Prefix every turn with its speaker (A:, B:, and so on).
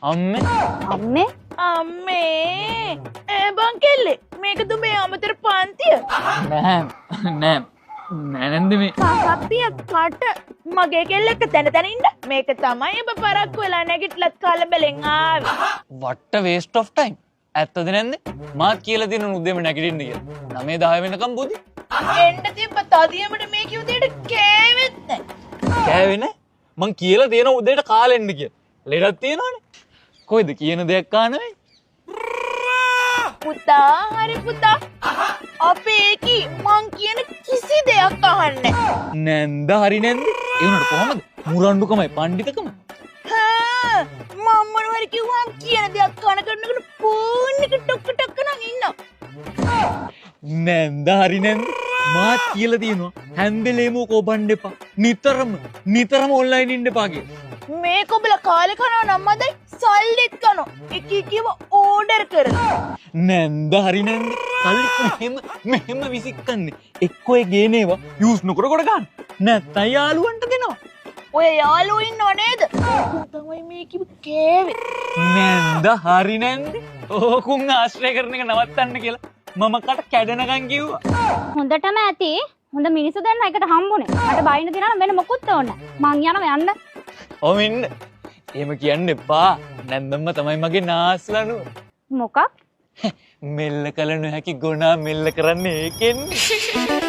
A: අම්මේ
B: අම්මේ
C: අම්මේ බං කෙල්ලේ මේකද මේ අමතර පන්තිය
A: නෑ නෑ නැනන්ද මේ
C: සප්පිය කට මගේ කෙල්ලෙක්ක තැන තැන ඉන්න මේක තමයි ඔබ පරක්කු වෙලා නැගිටලත් කලබලෙන් ආවේ
A: වට්ට වේස්ට් ඔෆ් ටයිම් ඇත්තද නැන්ද මාත් කියලා දෙන උදේම නැගිටින්න කියලා 9 10 වෙනකම් බුදි
C: එන්න තිබ්බ තදියමට මේ කිව් දෙයට කෑවෙත් නැහැ
A: කෑවේ නෑ මං කියලා දෙන උදේට කාලෙන්න කියලා ලෙඩක් තියෙනවනේ කොයිද කියන දෙයක් කානවේ
C: පුතා හරි පුතා අපේ ඒකි මං කියන කිසි දෙයක් අහන්නේ
A: නැන්ද හරි නැන්ද ඒ උනට කොහමද මුරණ්ඩුකමයි පණ්ඩිතකම
C: මම මොනවද කිව්වම් කියන දෙයක් කන කරනකොට ෆෝන් එක ටොක් ටොක් නම් ඉන්නවා
A: නැන්ද හරි නැන්ද මාත් කියලා තියෙනවා හැම වෙලේම කොබන්න එපා නිතරම ඔන්ලයින් ඉන්න එපා කියලා
C: මේ කොබල කාලේ කනවා නම් මදයි සල්ලිත් කනවා එක එකව ඕඩර් කරලා
A: නැන්ද හරි නැන්ද සල්ලි මෙහෙම විසික්කන්නේ එක්කෝ ඒ ගේනේවා යූස් නොකර කොට ගන්න නැත්නම් යාළුවන්ට දෙනවා
C: ඔය යාළුවෝ ඉන්නව නේද තමයි මේ කිව් කෑවේ
A: නැන්ද හරි නැන්ද ඕකුන් ආශ්‍රය කරන එක නවත්තන්න කියලා මම කට කැඩෙනකන් කිව්වා
B: හොඳටම ඇති හොඳ මිනිස්සු දෙන්න එකට හම්බුනේ මට බයින්න තියනවා වෙන මොකුත් ඕනේ මං යනවා යන්න
A: ඔව් ඉන්න එහෙම කියන්න එපා නැන්දම්ම තමයි මගේ නාස්ලනු
B: මොකක්
A: මෙල්ල කල නොහැකි ගුණා මෙල්ල කරන්නේ ඒකෙන්නේ